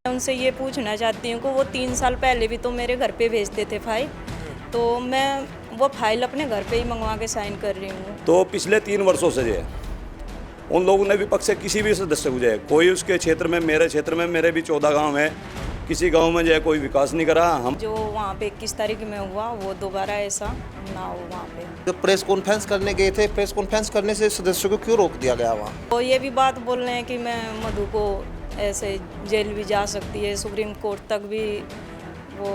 मैं उनसे ये पूछना चाहती हूँ कि वो 3 साल पहले भी तो मेरे घर पे भेजते थे फाइल, तो मैं वो फाइल अपने घर पे ही मंगवा के साइन कर रही हूँ। तो पिछले 3 वर्षों से जो है उन लोगों ने विपक्ष से किसी भी सदस्य को जो है कोई उसके क्षेत्र में, मेरे क्षेत्र में, मेरे भी 14 गांव हैं, किसी गांव में जो है कोई विकास नहीं करा। हम जो वहाँ पे 21 तारीख में हुआ वो दोबारा ऐसा ना हो वहाँ पे। जब प्रेस कॉन्फ्रेंस करने गए थे, प्रेस कॉन्फ्रेंस करने से सदस्यों को क्यों रोक दिया गया वहाँ? तो ये भी बात बोल रहे हैं कि मैं मधु को ऐसे जेल भी जा सकती है, सुप्रीम कोर्ट तक भी, वो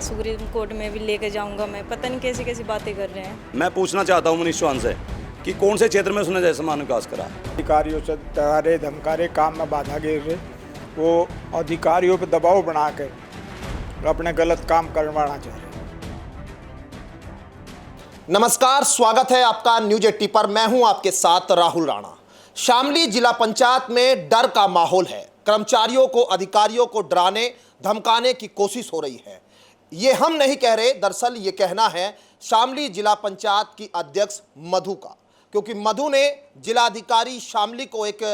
सुप्रीम कोर्ट में भी लेके जाऊंगा मैं, पता नहीं कैसी कैसी बातें कर रहे हैं। मैं पूछना चाहता हूँ मनीष चौहान से कि कौन से क्षेत्र में उसने जैसे समान विकास करा। अधिकारियों से डरे धमकारे काम में बाधा गिर रहे, वो अधिकारियों पर दबाव बना के अपने गलत काम करवाना चाह रहे। नमस्कार, स्वागत है आपका न्यूज 80 पर। मैं हूं आपके साथ राहुल राणा। शामली जिला पंचायत में डर का माहौल है। कर्मचारियों को, अधिकारियों को डराने धमकाने की कोशिश हो रही है। ये हम नहीं कह रहे, दरअसल ये कहना है शामली जिला पंचायत की अध्यक्ष मधु का, क्योंकि मधु ने जिलाधिकारी शामली को एक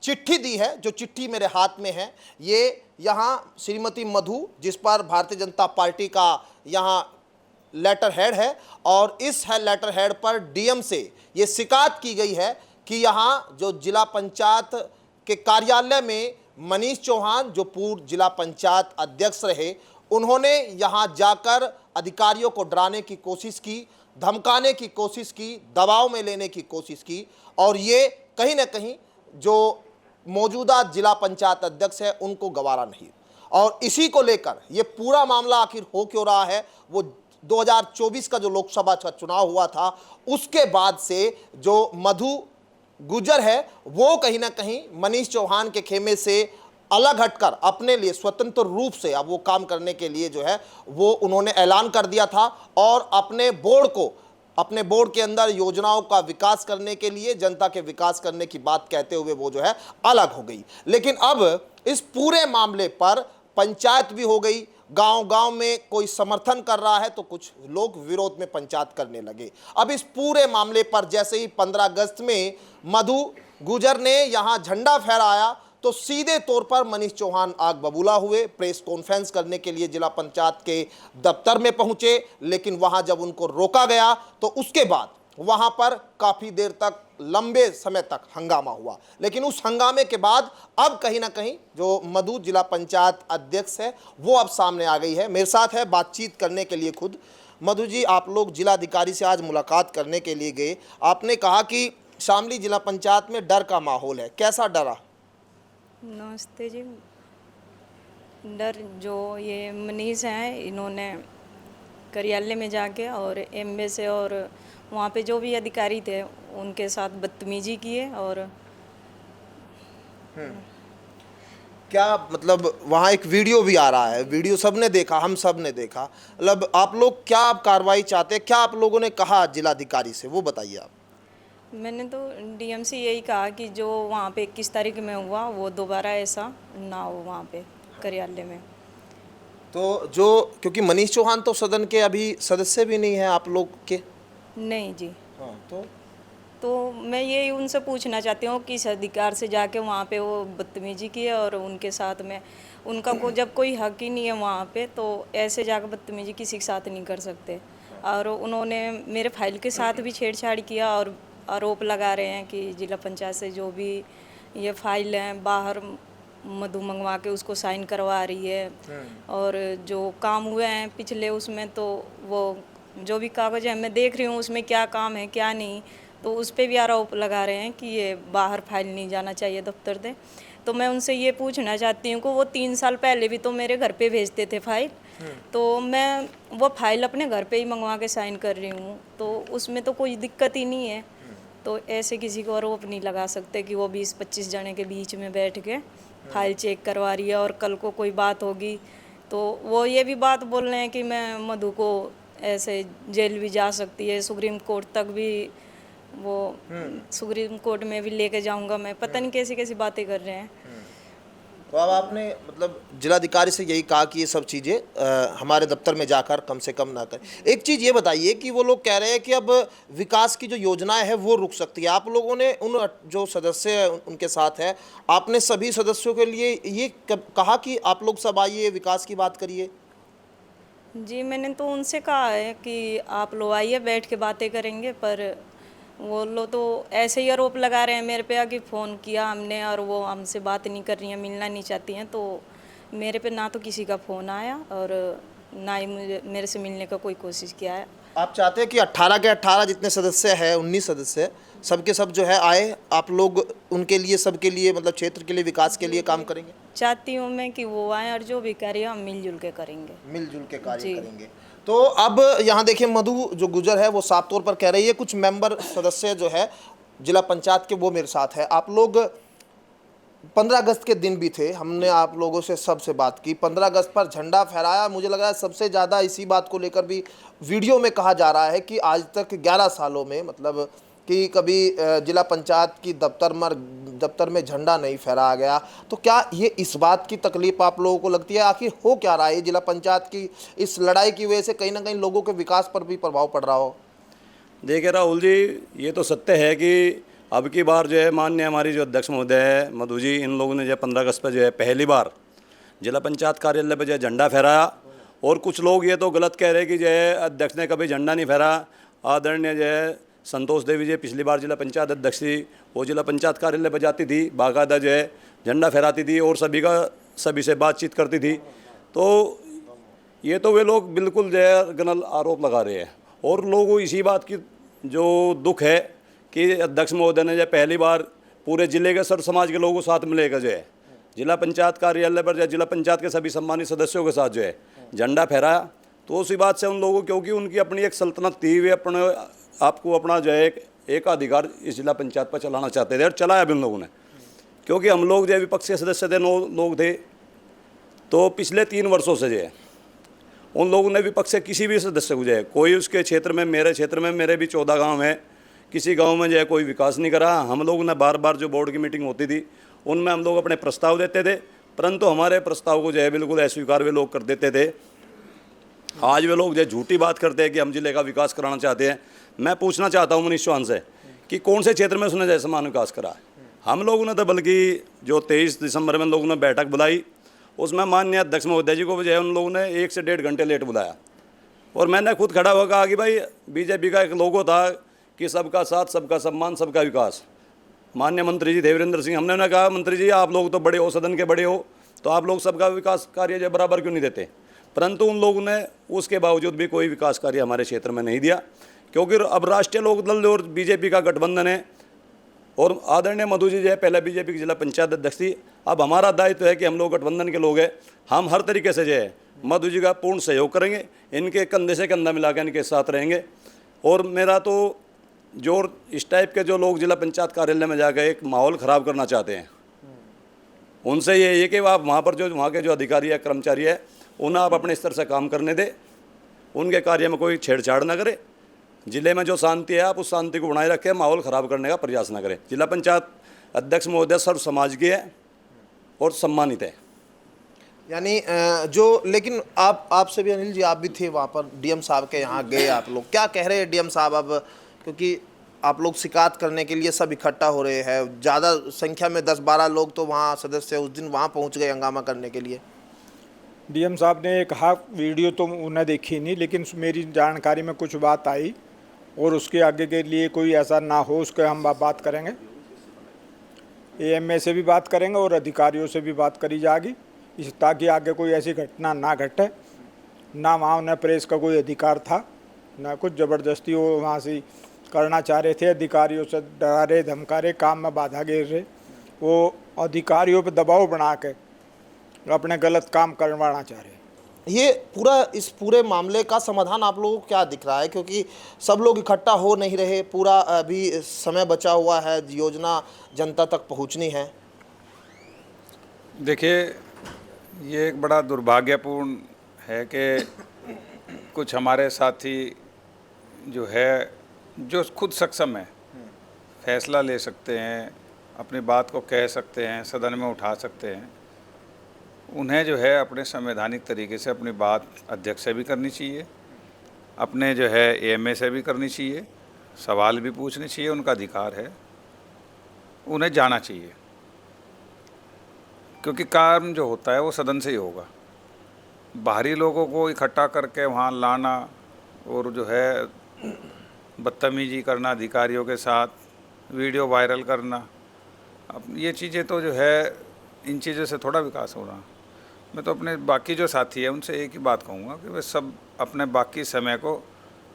चिट्ठी दी है, जो चिट्ठी मेरे हाथ में है। ये यहाँ श्रीमती मधु, जिस पर भारतीय जनता पार्टी का यहाँ लेटर हेड है, और इस लेटर हेड पर डीएम से ये शिकायत की गई है कि यहाँ जो जिला पंचायत के कार्यालय में मनीष चौहान, जो पूर्व जिला पंचायत अध्यक्ष रहे, उन्होंने यहाँ जाकर अधिकारियों को डराने की कोशिश की, धमकाने की कोशिश की, दबाव में लेने की कोशिश की, और ये कहीं ना कहीं जो मौजूदा जिला पंचायत अध्यक्ष है उनको गवारा नहीं। और इसी को लेकर ये पूरा मामला आखिर हो क्यों रहा है, वो 2024 का जो लोकसभा का चुनाव हुआ था उसके बाद से जो मधु गुजर है वो कहीं ना कहीं मनीष चौहान के खेमे से अलग हटकर अपने लिए स्वतंत्र रूप से अब वो काम करने के लिए जो है वो उन्होंने ऐलान कर दिया था, और अपने बोर्ड के अंदर योजनाओं का विकास करने के लिए, जनता के विकास करने की बात कहते हुए वो जो है अलग हो गई। लेकिन अब इस पूरे मामले पर पंचायत भी हो गई, गांव-गांव में कोई समर्थन कर रहा है तो कुछ लोग विरोध में पंचायत करने लगे। अब इस पूरे मामले पर जैसे ही 15 अगस्त में मधु गुजर ने यहां झंडा फहराया तो सीधे तौर पर मनीष चौहान आग बबूला हुए, प्रेस कॉन्फ्रेंस करने के लिए जिला पंचायत के दफ्तर में पहुंचे। लेकिन वहां जब उनको रोका गया तो उसके बाद वहां पर काफी देर तक, लंबे समय तक हंगामा हुआ। लेकिन उस हंगामे के बाद अब कहीं ना कहीं जो मधु जिला पंचायत अध्यक्ष है वो अब सामने आ गई है। मेरे साथ है बातचीत करने के लिए खुद। मधु जी, आप लोग जिलाधिकारी से आज मुलाकात करने के लिए गए, आपने कहा कि शामली जिला पंचायत में डर का माहौल है, कैसा डरा? नमस्ते जी। डर जो ये मनीष हैं, इन्होंने कार्यालय में जाके और एमए से और वहाँ पे जो भी अधिकारी थे उनके साथ बदतमीजी किए। और क्या मतलब वहाँ एक वीडियो भी आ रहा है, वीडियो सबने देखा, हम सब ने देखा। मतलब आप लोग क्या आप कार्रवाई चाहते हैं, क्या आप लोगों ने कहा जिलाधिकारी से, वो बताइए आप। मैंने तो डीएम से यही कहा कि जो वहाँ पे 21 तारीख में हुआ वो दोबारा ऐसा ना हो वहाँ पे कार्यालय में। तो जो, क्योंकि मनीष चौहान तो सदन के अभी सदस्य भी नहीं है आप लोग के। नहीं जी। हाँ, तो मैं यही उनसे पूछना चाहती हूँ किस अधिकार से जाके वहाँ पे वो बदतमीजी किए, और उनके साथ में उनका जब कोई हक ही नहीं है वहाँ पे, तो ऐसे जाकर बदतमीजी किसी के साथ नहीं कर सकते। और उन्होंने मेरे फाइल के साथ भी छेड़छाड़ किया और आरोप लगा रहे हैं कि जिला पंचायत से जो भी ये फाइल हैं बाहर मधु मंगवा के उसको साइन करवा रही है, और जो काम हुए हैं पिछले उसमें तो वो जो भी कागज़ है मैं देख रही हूँ उसमें क्या काम है क्या नहीं, तो उस पर भी आरोप लगा रहे हैं कि ये बाहर फाइल नहीं जाना चाहिए दफ्तर से। तो मैं उनसे ये पूछना चाहती हूँ कि वो 3 साल पहले भी तो मेरे घर पे भेजते थे फाइल, तो मैं वो फाइल अपने घर पे ही मंगवा के साइन कर रही हूँ, तो उसमें तो कोई दिक्कत ही नहीं है। तो ऐसे किसी को आरोप नहीं लगा सकते कि वो 20-25 जने के बीच में बैठ के फाइल चेक करवा रही है, और कल को कोई बात होगी तो वो ये भी बात बोल रहे हैं कि मैं मधु को ऐसे जेल भी जा सकती है, सुप्रीम कोर्ट तक भी, वो सुप्रीम कोर्ट में भी लेके जाऊंगा मैं, पता नहीं कैसी कैसी बातें कर रहे हैं। तो अब आपने मतलब जिलाधिकारी से यही कहा कि ये सब चीज़ें हमारे दफ्तर में जाकर कम से कम ना करें। एक चीज़ ये बताइए कि वो लोग कह रहे हैं कि अब विकास की जो योजनाएं हैं वो रुक सकती है। आप लोगों ने उन जो सदस्य हैं उनके साथ है, आपने सभी सदस्यों के लिए ये कहा कि आप लोग सब आइए विकास की बात करिए? जी, मैंने तो उनसे कहा है कि आप लोग आइए, बैठ के बातें करेंगे, पर वो लोग तो ऐसे ही आरोप लगा रहे हैं मेरे पे कि फ़ोन किया हमने और वो हमसे बात नहीं कर रही हैं, मिलना नहीं चाहती हैं। तो मेरे पे ना तो किसी का फ़ोन आया और ना ही मेरे से मिलने का कोई कोशिश किया है। आप चाहते हैं कि 18 के 18 जितने सदस्य हैं, 19 सदस्य, सबके सब जो है आए, आप लोग उनके लिए, सबके लिए, मतलब क्षेत्र के लिए, विकास के लिए काम करेंगे? चाहती हूँ मैं कि वो आएँ और जो भी कार्य हम मिलजुल के करेंगे। मिलजुल के कार्य करेंगे। तो अब यहाँ देखिए, मधु जो गुजर है वो साफ तौर पर कह रही है, कुछ मेंबर सदस्य जो है जिला पंचायत के वो मेरे साथ है। आप लोग 15 अगस्त के दिन भी थे, हमने आप लोगों से सबसे बात की, 15 अगस्त पर झंडा फहराया। मुझे लग रहा है सबसे ज़्यादा इसी बात को लेकर भी वीडियो में कहा जा रहा है कि आज तक 11 सालों में, मतलब कि कभी जिला पंचायत की दफ्तर में झंडा नहीं फहराया गया। तो क्या ये इस बात की तकलीफ आप लोगों को लगती है? आखिर हो क्या रहा है? जिला पंचायत की इस लड़ाई की वजह से कहीं ना कहीं लोगों के विकास पर भी प्रभाव पड़ रहा हो? देखिए राहुल जी, ये तो सत्य है कि अब की बार जो है माननीय हमारी जो अध्यक्ष महोदय है मधु जी, इन लोगों ने जो 15 अगस्त पर जो है पहली बार जिला पंचायत कार्यालय पर जो है झंडा फहराया। और कुछ लोग ये तो गलत कह रहे हैं कि जो है अध्यक्ष ने कभी झंडा नहीं फहराया। आदरणीय जो है संतोष देवी जी पिछली बार जिला पंचायत अध्यक्ष थी, वो जिला पंचायत कार्यालय पर जाती थी, बाकायदा जो है झंडा फहराती थी और सभी से बातचीत करती थी। तो ये तो वे लोग बिल्कुल जो है गलत आरोप लगा रहे हैं। और लोगों को इसी बात की जो दुख है कि अध्यक्ष महोदय ने जो पहली बार पूरे जिले के सर्व समाज के लोगों को साथ मिलेकर जो है जिला पंचायत कार्यालय पर, जिला पंचायत के सभी सम्मानित सदस्यों के साथ जो है झंडा फहराया। तो उसी बात से उन लोगों, क्योंकि उनकी अपनी एक सल्तनत थी, वे अपने आपको अपना जो है एक अधिकार इस जिला पंचायत पर चलाना चाहते थे और चलाया भी उन लोगों ने। क्योंकि हम लोग जो विपक्ष के सदस्य थे, 9 लोग थे, तो पिछले 3 वर्षों से जो है उन लोगों ने विपक्ष के किसी भी सदस्य को जो है, कोई उसके क्षेत्र में, मेरे क्षेत्र में, मेरे भी 14 गाँव हैं, किसी गांव में जो है कोई विकास नहीं करा। हम लोगों ने बार बार जो बोर्ड की मीटिंग होती थी उनमें हम लोग अपने प्रस्ताव देते थे, परंतु हमारे प्रस्ताव को जो है बिल्कुल अस्वीकार वे लोग कर देते थे। आज वे लोग जो झूठी बात करते हैं कि हम जिले का विकास कराना चाहते हैं। मैं पूछना चाहता हूँ मनीष चौहान से कि कौन से क्षेत्र में उसने जैसे समान विकास करा है? हम लोगों ने तो बल्कि जो 23 दिसंबर में लोगों ने बैठक बुलाई, उसमें माननीय अध्यक्ष महोदय जी को जो है उन लोगों ने 1 से 1.5 घंटे लेट बुलाया। और मैंने खुद खड़ा हुआ कहा कि भाई बीजेपी का एक लोगो था कि सबका साथ, सबका सम्मान, सबका विकास। माननीय मंत्री जी देवेंद्र सिंह, हमने कहा मंत्री जी आप लोग तो बड़े हो, सदन के बड़े हो, तो आप लोग सबका विकास कार्य जो बराबर क्यों नहीं देते? परंतु उन लोगों ने उसके बावजूद भी कोई विकास कार्य हमारे क्षेत्र में नहीं दिया। क्योंकि अब राष्ट्रीय लोकदल और बीजेपी का गठबंधन है और आदरणीय मधु जी जो है पहले बीजेपी की जिला पंचायत अध्यक्ष थी। अब हमारा दायित्व है कि हम लोग गठबंधन के लोग हैं, हम हर तरीके से जो है मधु जी का पूर्ण सहयोग करेंगे, इनके कंधे से कंधा मिलाकर इनके साथ रहेंगे। और मेरा तो जो इस टाइप के जो लोग जिला पंचायत कार्यालय में जाकर एक माहौल ख़राब करना चाहते हैं, उनसे ये है कि आप वहाँ पर जो वहाँ के जो अधिकारी है, कर्मचारी है, उन्हें आप अपने स्तर से काम करने दें, उनके कार्य में कोई छेड़छाड़ ना करें। जिले में जो शांति है आप उस शांति को बनाए रखें, माहौल ख़राब करने का प्रयास ना करें। जिला पंचायत अध्यक्ष महोदय सर्व समाज की है और सम्मानित है। यानी जो, लेकिन आपसे भी अनिल जी, आप भी थे वहाँ पर, डीएम साहब के यहाँ गए आप लोग, क्या कह रहे हैं डीएम साहब? अब क्योंकि आप लोग शिकायत करने के लिए सब इकट्ठा हो रहे हैं, ज़्यादा संख्या में 10-12 लोग तो वहाँ सदस्य उस दिन वहाँ पहुँच गए हंगामा करने के लिए। डीएम साहब ने कहा, वीडियो तो उन्हें देखी नहीं, लेकिन मेरी जानकारी में कुछ बात आई और उसके आगे के लिए कोई ऐसा ना हो उसके हम बात करेंगे। एएमए से भी बात करेंगे और अधिकारियों से भी बात करी जाएगी, ताकि आगे कोई ऐसी घटना ना घटे। ना वहाँ उन्हें प्रेस का कोई अधिकार था, ना कुछ ज़बरदस्ती वो वहाँ से करना चाह रहे थे। अधिकारियों से डरा रहे, धमका रहे, काम में बाधा घेर रहे, वो अधिकारियों पर दबाव बना के अपने गलत काम करवाना चाह रहे। ये पूरा, इस पूरे मामले का समाधान आप लोगों को क्या दिख रहा है? क्योंकि सब लोग इकट्ठा हो नहीं रहे, पूरा अभी समय बचा हुआ है, योजना जनता तक पहुंचनी है। देखिए, ये एक बड़ा दुर्भाग्यपूर्ण है कि कुछ हमारे साथी जो है, जो खुद सक्षम है, फैसला ले सकते हैं, अपनी बात को कह सकते हैं, सदन में उठा सकते हैं, उन्हें जो है अपने संवैधानिक तरीके से अपनी बात अध्यक्ष से भी करनी चाहिए, अपने जो है एएमए से भी करनी चाहिए, सवाल भी पूछने चाहिए, उनका अधिकार है, उन्हें जाना चाहिए, क्योंकि काम जो होता है वो सदन से ही होगा। बाहरी लोगों को इकट्ठा करके वहाँ लाना और जो है बदतमीजी करना अधिकारियों के साथ, वीडियो वायरल करना, अब ये चीज़ें तो जो है इन चीज़ों से थोड़ा विकास हो रहा। मैं तो अपने बाकी जो साथी हैं उनसे एक ही बात कहूँगा कि वे सब अपने बाकी समय को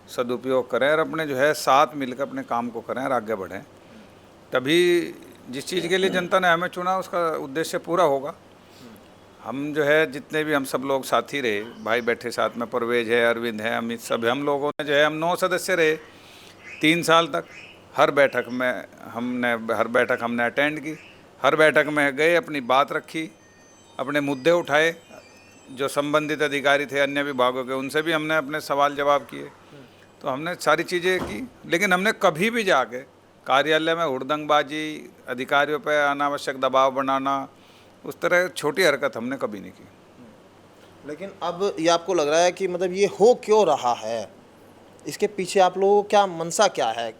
सदुपयोग करें और अपने जो है साथ मिलकर अपने काम को करें और आगे बढ़ें, तभी जिस चीज़ के लिए जनता ने हमें चुना उसका उद्देश्य पूरा होगा। हम जो है जितने भी हम सब लोग साथी रहे, भाई बैठे साथ में, परवेज है, अरविंद है, अमित, सब हम लोगों ने जो है, हम 9 सदस्य रहे 3 साल तक। हर बैठक हमने अटेंड की, हर बैठक में गए, अपनी बात रखी, अपने मुद्दे उठाए, जो संबंधित अधिकारी थे अन्य विभागों के उनसे भी हमने अपने सवाल जवाब किए। तो हमने सारी चीज़ें की, लेकिन हमने कभी भी जाके कार्यालय में हुड़दंगबाजी, अधिकारियों पर अनावश्यक दबाव बनाना, उस तरह छोटी हरकत हमने कभी नहीं की। लेकिन अब ये आपको लग रहा है कि मतलब ये हो क्यों रहा है, इसके पीछे आप लोगों को क्या मंशा क्या है?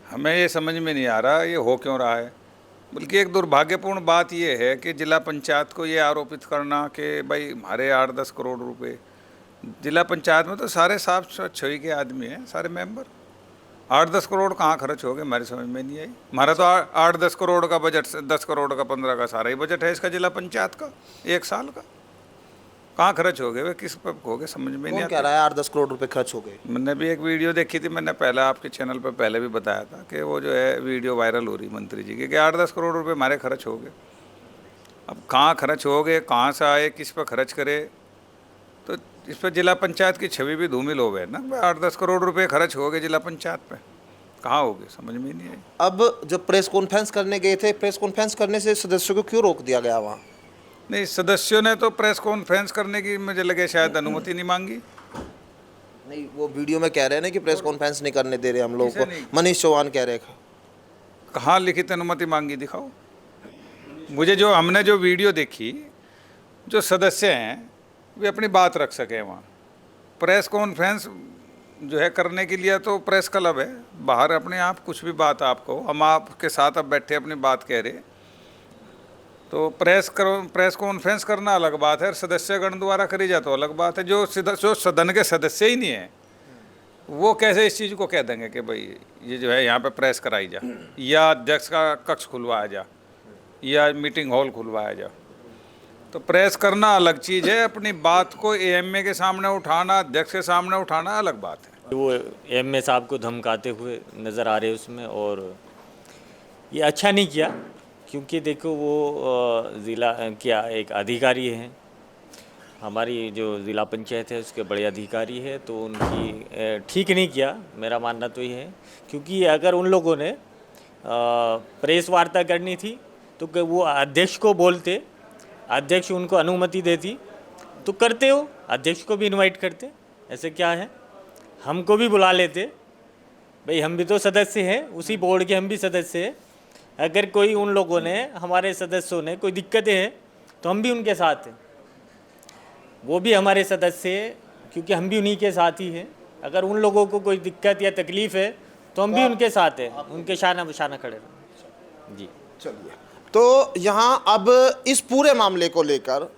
हमें ये समझ में नहीं आ रहा ये हो क्यों रहा है। बल्कि एक दुर्भाग्यपूर्ण बात ये है कि जिला पंचायत को ये आरोपित करना कि भाई हमारे 8-10 करोड़ रुपए, जिला पंचायत में तो सारे साफ छवि के आदमी हैं, सारे मेंबर। 8-10 करोड़ कहाँ खर्च हो गए हमारी समझ में नहीं आई। हमारा तो 8-10 करोड़ का बजट, 10 करोड़ का 15 का सारा ही बजट है इसका जिला पंचायत का 1 साल का। कहाँ खर्च हो गए, वे किस पर हो गए समझ में नहीं कौन आता। कह रहा है 8-10 करोड़ रुपए खर्च हो गए? मैंने भी एक वीडियो देखी थी, मैंने पहले आपके चैनल पर पहले भी बताया था कि वो जो है वीडियो वायरल हो रही मंत्री जी की कि 8-10 करोड़ रुपए हमारे खर्च हो गए। अब कहाँ खर्च हो गए, कहाँ से आए, किस पर खर्च करे, तो इस पर जिला पंचायत की छवि भी धूमिल हो गए ना। 8-10 करोड़ रुपए खर्च हो गए जिला पंचायत पे, कहाँ हो गए समझ में नहीं आई। अब जब प्रेस कॉन्फ्रेंस करने गए थे, प्रेस कॉन्फ्रेंस करने से सदस्यों को क्यों रोक दिया गया वहाँ? नहीं, सदस्यों ने तो प्रेस कॉन्फ्रेंस करने की मुझे लगे शायद अनुमति नहीं मांगी। नहीं, वो वीडियो में कह रहे हैं ना कि प्रेस कॉन्फ्रेंस नहीं करने दे रहे हम लोग किसे को। नहीं? मनीष चौहान कह रहे हैं। कहाँ लिखित अनुमति मांगी, दिखाओ मुझे। जो हमने जो वीडियो देखी, जो सदस्य हैं वे अपनी बात रख सके वहाँ। प्रेस कॉन्फ्रेंस जो है करने के लिए तो प्रेस क्लब है, बाहर अपने आप कुछ भी बात आपको, हम आपके साथ अब बैठे अपनी बात कह रहे, तो प्रेस कॉन्फ्रेंस करना अलग बात है, सदस्यगण द्वारा करी जाए तो अलग बात है। जो सदन के सदस्य ही नहीं है वो कैसे इस चीज़ को कह देंगे कि भाई ये जो है यहाँ पे प्रेस कराई जा, या अध्यक्ष का कक्ष खुलवाया जा, या मीटिंग हॉल खुलवाया जा। तो प्रेस करना अलग चीज़ है, अपनी बात को एएमए के सामने उठाना, अध्यक्ष के सामने उठाना अलग बात है। वो एएमए साहब को धमकाते हुए नज़र आ रहे उसमें, और ये अच्छा नहीं किया, क्योंकि देखो वो ज़िला क्या एक अधिकारी हैं, हमारी जो ज़िला पंचायत है उसके बड़े अधिकारी है, तो उनकी ठीक नहीं किया, मेरा मानना तो ये है। क्योंकि अगर उन लोगों ने प्रेस वार्ता करनी थी तो वो अध्यक्ष को बोलते, अध्यक्ष उनको अनुमति देती तो करते, हो अध्यक्ष को भी इनवाइट करते, ऐसे क्या है, हमको भी बुला लेते, भाई हम भी तो सदस्य हैं, उसी बोर्ड के हम भी सदस्य हैं। अगर कोई उन लोगों ने, हमारे सदस्यों ने कोई दिक्कतें हैं तो हम भी उनके साथ हैं, वो भी हमारे सदस्य हैं, क्योंकि हम भी उन्हीं के साथ ही हैं। अगर उन लोगों को कोई दिक्कत या तकलीफ़ है तो हम भी उनके साथ हैं, उनके शाना बशाना खड़े रहें। जी चलिए, तो यहाँ अब इस पूरे मामले को लेकर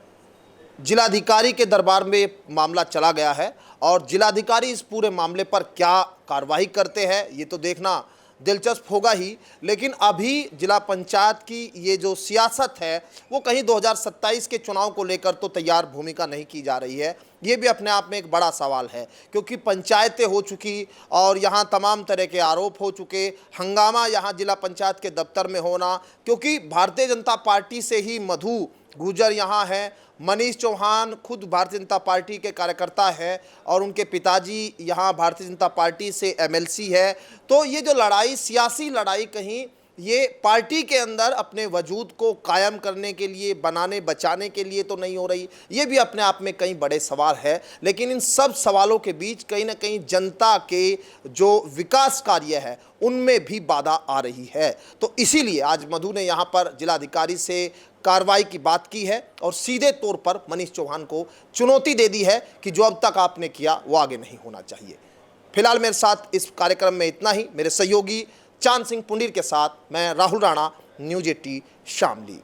जिलाधिकारी के दरबार में ये मामला चला गया है, और जिलाधिकारी इस पूरे मामले पर क्या कार्रवाई करते हैं ये तो देखना दिलचस्प होगा ही। लेकिन अभी जिला पंचायत की ये जो सियासत है वो कहीं 2027 के चुनाव को लेकर तो तैयार भूमिका नहीं की जा रही है। ये भी अपने आप में एक बड़ा सवाल है, क्योंकि पंचायतें हो चुकी और यहाँ तमाम तरह के आरोप हो चुके, हंगामा यहाँ जिला पंचायत के दफ्तर में होना, क्योंकि भारतीय जनता पार्टी से ही मधु गुजर यहाँ है, मनीष चौहान खुद भारतीय जनता पार्टी के कार्यकर्ता है और उनके पिताजी यहाँ भारतीय जनता पार्टी से एमएलसी है। तो ये जो लड़ाई, सियासी लड़ाई कहीं ये पार्टी के अंदर अपने वजूद को कायम करने के लिए, बनाने बचाने के लिए तो नहीं हो रही। ये भी अपने आप में कई बड़े सवाल है, लेकिन इन सब सवालों के बीच कहीं ना कहीं जनता के जो विकास कार्य है उनमें भी बाधा आ रही है। तो इसीलिए आज मधु ने यहाँ पर जिलाधिकारी से कार्रवाई की बात की है और सीधे तौर पर मनीष चौहान को चुनौती दे दी है कि जो अब तक आपने किया वो आगे नहीं होना चाहिए। फिलहाल मेरे साथ इस कार्यक्रम में इतना ही। मेरे सहयोगी चांद सिंह पुंडीर के साथ मैं राहुल राणा, न्यूज़ 18 शामली।